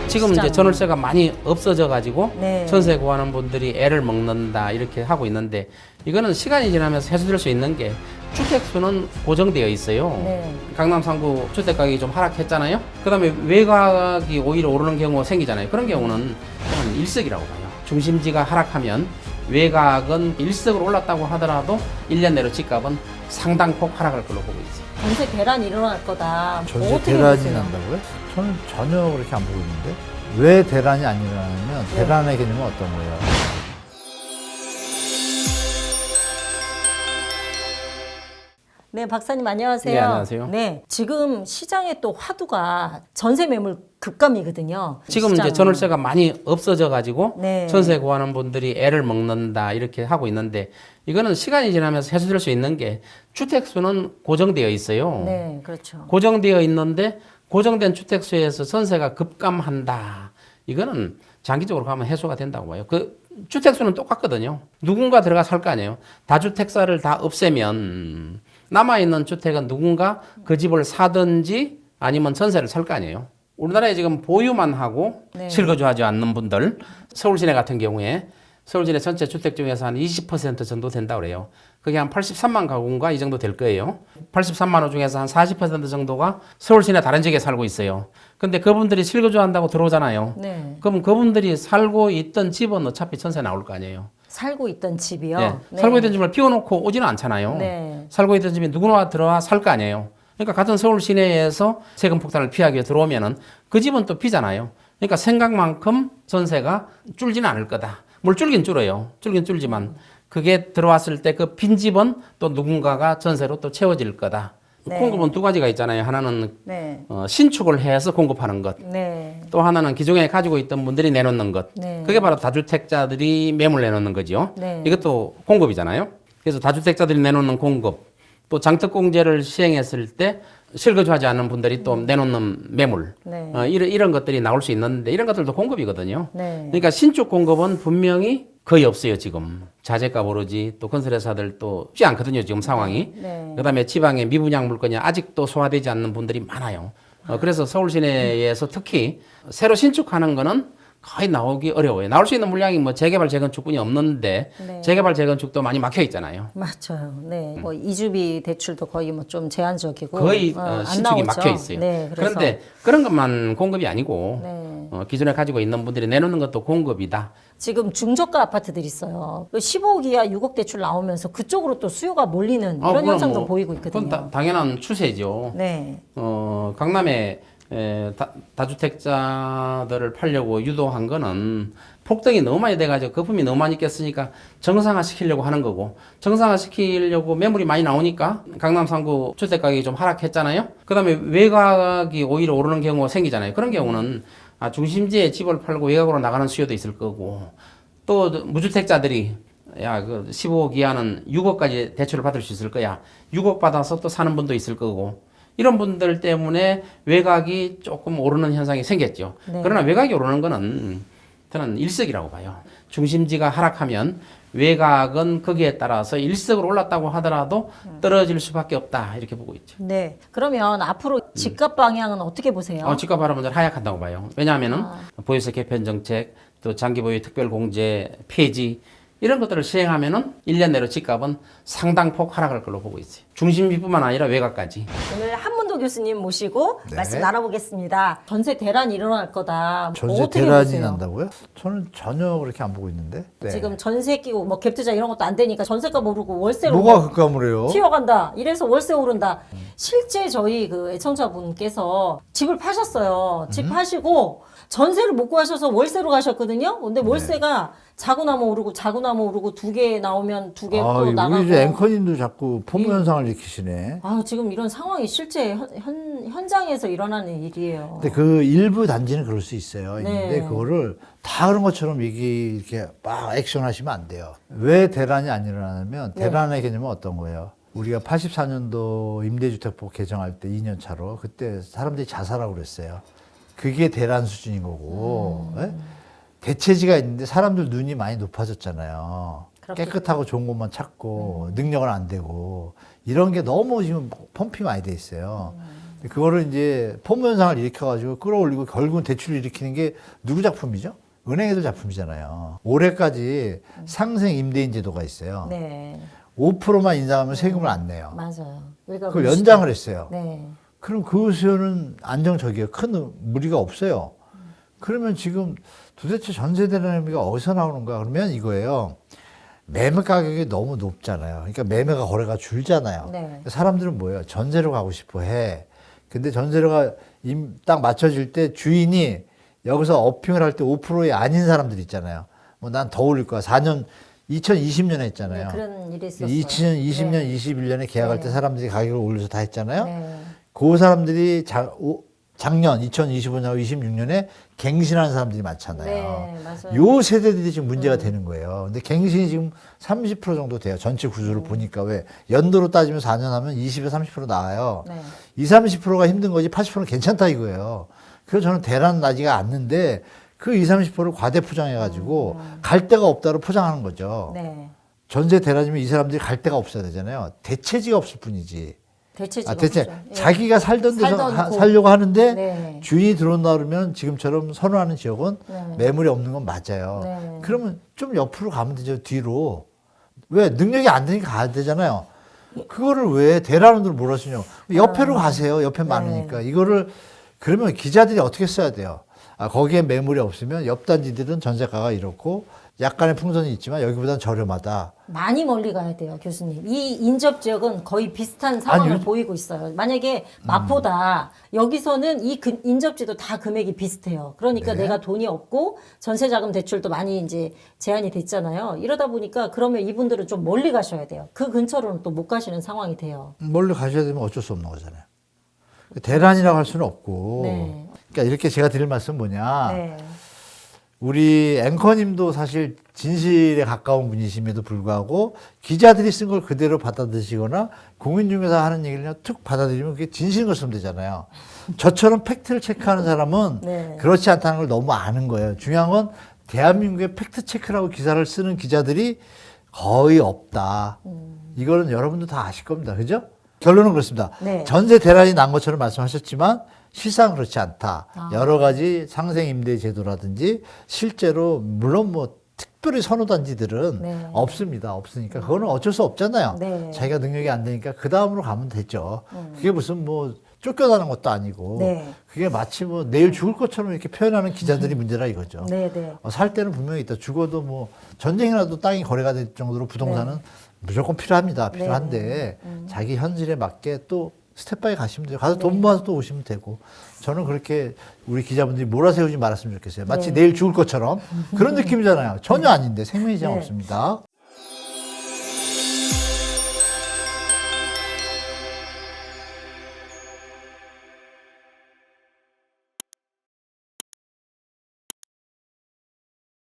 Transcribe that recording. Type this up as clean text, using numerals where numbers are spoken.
지금 이제 전월세가 많이 없어져 가지고 네. 전세 구하는 분들이 애를 먹는다 이렇게 하고 있는데 이거는 시간이 지나면서 해소될 수 있는 게 주택 수는 고정되어 있어요. 네. 강남 3구 주택 가격이 좀 하락했잖아요. 그다음에 외곽이 오히려 오르는 경우가 생기잖아요. 그런 경우는 저는 일석이라고 봐요. 중심지가 하락하면 외곽은 일석으로 올랐다고 하더라도 1년 내로 집값은 상당폭 하락할 걸로 보고 있어요. 전세 대란이 일어날 거다. 전세 어떻게 대란이 보세요? 난다고요? 저는 전혀 그렇게 안 보고 있는데 왜 대란이 안 일어나냐면 네. 대란의 개념은 어떤 거예요? 네, 박사님 안녕하세요. 네, 안녕하세요. 네, 지금 시장에 또 화두가 전세 매물 급감이거든요. 지금 이제 시장은. 전월세가 많이 없어져 가지고 네. 전세 구하는 분들이 애를 먹는다 이렇게 하고 있는데 이거는 시간이 지나면서 해소될 수 있는 게 주택 수는 고정되어 있어요. 네, 그렇죠. 고정되어 있는데 고정된 주택 수에서 전세가 급감한다. 이거는 장기적으로 가면 해소가 된다고 봐요. 그 주택 수는 똑같거든요. 누군가 들어가 살 거 아니에요. 다주택자를 다 없애면 남아있는 주택은 누군가 그 집을 사든지 아니면 전세를 살 거 아니에요. 우리나라에 지금 보유만 하고 네. 실거주하지 않는 분들, 서울시내 같은 경우에 서울시내 전체 주택 중에서 한 20% 정도 된다고 그래요. 그게 한 83만 가구인가 이 정도 될 거예요. 83만 호 중에서 한 40% 정도가 서울시내 다른 지역에 살고 있어요. 근데 그분들이 실거주한다고 들어오잖아요. 네. 그럼 그분들이 살고 있던 집은 어차피 전세 나올 거 아니에요. 살고 있던 집이요. 네. 네. 살고 있던 집을 비워놓고 오지는 않잖아요. 네. 살고 있던 집에 누구나 들어와 살 거 아니에요. 그러니까 같은 서울 시내에서 세금 폭탄을 피하기 위해 들어오면은 그 집은 또 비잖아요. 그러니까 생각만큼 전세가 줄지는 않을 거다. 물 줄긴 줄어요. 줄긴 줄지만 그게 들어왔을 때 그 빈 집은 또 누군가가 전세로 또 채워질 거다. 네. 공급은 두 가지가 있잖아요. 하나는 네. 신축을 해서 공급하는 것. 네. 또 하나는 기존에 가지고 있던 분들이 내놓는 것. 네. 그게 바로 다주택자들이 매물 내놓는 거죠. 네. 이것도 공급이잖아요. 그래서 다주택자들이 내놓는 공급, 또 장특공제를 시행했을 때 실거주하지 않는 분들이 또 내놓는 매물, 네. 이런 것들이 나올 수 있는데 이런 것들도 공급이거든요. 네. 그러니까 신축 공급은 분명히 거의 없어요 지금. 자재값 오르지 또 건설회사들 또 쉽지 않거든요 지금 상황이. 네. 그다음에 지방의 미분양 물건이 아직도 소화되지 않는 분들이 많아요. 그래서 서울 시내에서 특히 새로 신축하는 거는 거의 나오기 어려워요. 나올 수 있는 물량이 뭐 재개발 재건축뿐이 없는데 네. 재개발 재건축도 많이 막혀 있잖아요. 맞아요. 네. 뭐 이주비 대출도 거의 뭐 좀 제한적이고 거의 안 신축이 나오죠. 막혀 있어요. 네. 그래서 그런데 그런 것만 공급이 아니고 네. 기존에 가지고 있는 분들이 내놓는 것도 공급이다. 지금 중저가 아파트들 있어요. 15억 이하 6억 대출 나오면서 그쪽으로 또 수요가 몰리는 이런 그건 현상도 뭐, 보이고 있거든요. 그건 당연한 추세죠. 네. 강남에 다주택자들을 팔려고 유도한 거는 폭등이 너무 많이 돼가지고 거품이 너무 많이 꼈으니까 정상화 시키려고 하는 거고 정상화 시키려고 매물이 많이 나오니까 강남 3구 주택 가격이 좀 하락했잖아요. 그 다음에 외곽이 오히려 오르는 경우가 생기잖아요. 그런 경우는 중심지에 집을 팔고 외곽으로 나가는 수요도 있을 거고 또 무주택자들이 야, 그 15억 이하는 6억까지 대출을 받을 수 있을 거야. 6억 받아서 또 사는 분도 있을 거고 이런 분들 때문에 외곽이 조금 오르는 현상이 생겼죠. 네. 그러나 외곽이 오르는 거는 저는 일석이라고 봐요. 중심지가 하락하면 외곽은 거기에 따라서 일석으로 올랐다고 하더라도 떨어질 수밖에 없다. 이렇게 보고 있죠. 네. 그러면 앞으로 집값 방향은 어떻게 보세요? 집값 바람은 하락한다고 봐요. 왜냐하면은 보유세 개편 정책, 또 장기 보유 특별 공제 폐지 이런 것들을 시행하면은 1년 내로 집값은 상당폭 하락할 걸로 보고 있어요. 중심지뿐만 아니라 외곽까지. 오늘 한문도 교수님 모시고 네. 말씀 나눠보겠습니다. 전세 대란이 일어날 거다. 전세 어떻게 대란이 보세요? 난다고요? 저는 전혀 그렇게 안 보고 있는데. 네. 지금 전세 끼고 뭐 갭투자 이런 것도 안 되니까 전세가 오르고 월세로 뭐가 급감을 해요? 튀어간다. 이래서 월세 오른다. 실제 저희 그 애청자분께서 집을 파셨어요. 집 파시고 전세를 못 구하셔서 월세로 가셨거든요. 근데 월세가 자고 나면 오르고 자고 나면 오르고 두 개 나오면 두 개 또 나가고. 우리 앵커님도 자꾸 포모 현상을 일으키시네. 지금 이런 상황이 실제 현장에서 일어나는 일이에요. 근데 그 일부 단지는 그럴 수 있어요. 네. 있는데 그거를 다 그런 것처럼 이렇게 막 액션하시면 안 돼요. 왜 대란이 안 일어나냐면 네. 대란의 개념은 어떤 거예요? 우리가 84년도 임대주택법 개정할 때 2년 차로 그때 사람들이 자살하고 그랬어요. 그게 대란 수준인 거고. 예? 대체지가 있는데 사람들 눈이 많이 높아졌잖아요. 그렇겠죠. 깨끗하고 좋은 곳만 찾고 능력은 안 되고 이런 게 너무 지금 펌핑 많이 돼 있어요. 그거를 이제 포모 현상을 일으켜가지고 끌어올리고 결국은 대출을 일으키는 게 누구 작품이죠? 은행애들 작품이잖아요. 올해까지 상생 임대인 제도가 있어요. 네. 5%만 인상하면 세금을 안 내요. 맞아요. 우리가 그걸 그 연장을 했어요. 네. 그럼 그 수요는 안정적이에요. 큰 무리가 없어요. 그러면 지금 도대체 전세대라는 의미가 어디서 나오는가? 그러면 이거예요. 매매 가격이 너무 높잖아요. 그러니까 매매가 거래가 줄잖아요. 네. 사람들은 뭐예요? 전세로 가고 싶어 해. 근데 전세로가 딱 맞춰질 때 주인이 여기서 업핑을 할 때 5%에 아닌 사람들 있잖아요. 뭐 난 더 올릴 거야. 2020년에 했잖아요. 네, 그런 일이 있었어요. 2020년, 네. 21년에 계약할 네. 때 사람들이 가격을 올려서 다 했잖아요. 네. 그 사람들이 작년 2025년, 26년에 갱신하는 사람들이 많잖아요. 네, 맞아요. 요 세대들이 지금 문제가 되는 거예요. 근데 갱신이 지금 30% 정도 돼요. 전체 구조를 보니까 왜 연도로 따지면 4년 하면 20에서 30% 나와요. 네. 20, 30%가 힘든 거지 80%는 괜찮다 이거예요. 그래서 저는 대란 나지가 않는데 그 20, 30%를 과대 포장해가지고 갈 데가 없다로 포장하는 거죠. 네. 전세 대란이면 이 사람들이 갈 데가 없어야 되잖아요. 대체지가 없을 뿐이지. 대체지가 대체 없죠. 예. 자기가 살던 데서 살던 곳. 살려고 하는데 네. 주인이 들어온다 그러면 지금처럼 선호하는 지역은 네. 매물이 없는 건 맞아요. 네. 그러면 좀 옆으로 가면 되죠. 뒤로. 왜? 능력이 안 되니까 가야 되잖아요. 그거를 왜 대란원으로 몰아주냐. 옆에로 가세요. 옆에 많으니까. 이거를 그러면 기자들이 어떻게 써야 돼요? 거기에 매물이 없으면 옆 단지들은 전세가가 이렇고 약간의 풍선이 있지만 여기보다는 저렴하다. 많이 멀리 가야 돼요, 교수님. 이 인접 지역은 거의 비슷한 상황을 아니, 보이고 있어요. 만약에 마포다, 여기서는 이 인접지도 다 금액이 비슷해요. 그러니까 네. 내가 돈이 없고 전세자금 대출도 많이 이제 제한이 됐잖아요. 이러다 보니까 그러면 이분들은 좀 멀리 가셔야 돼요. 그 근처로는 또 못 가시는 상황이 돼요. 멀리 가셔야 되면 어쩔 수 없는 거잖아요. 대란이라고 할 수는 없고. 네. 그러니까 이렇게 제가 드릴 말씀은 뭐냐. 네. 우리 앵커님도 사실 진실에 가까운 분이심에도 불구하고 기자들이 쓴 걸 그대로 받아들이시거나 공인중개사 하는 얘기를 그냥 툭 받아들이면 그게 진실인 것처럼 되잖아요. 저처럼 팩트를 체크하는 사람은 네. 그렇지 않다는 걸 너무 아는 거예요. 중요한 건 대한민국의 팩트 체크라고 기사를 쓰는 기자들이 거의 없다. 이거는 여러분도 다 아실 겁니다. 그죠? 결론은 그렇습니다. 네. 전세 대란이 난 것처럼 말씀하셨지만 실상 그렇지 않다. 여러 가지 상생 임대 제도라든지 실제로 물론 뭐 특별히 선호단지들은 네. 없습니다. 없으니까 그거는 어쩔 수 없잖아요. 네. 자기가 능력이 안 되니까 그 다음으로 가면 되죠. 그게 무슨 뭐 쫓겨나는 것도 아니고 네. 그게 마치 뭐 내일 죽을 것처럼 이렇게 표현하는 기자들이 문제라 이거죠. 네, 네. 살 때는 분명히 있다. 죽어도 뭐 전쟁이라도 땅이 거래가 될 정도로 부동산은 무조건 필요합니다. 필요한데 자기 현실에 맞게 또 스텝바이 가시면 돼요. 가서 돈 모아서 또 오시면 되고. 저는 그렇게 우리 기자분들이 몰아세우지 말았으면 좋겠어요. 마치 내일 죽을 것처럼 그런 느낌이잖아요. 전혀 아닌데 생명이 지장 없습니다.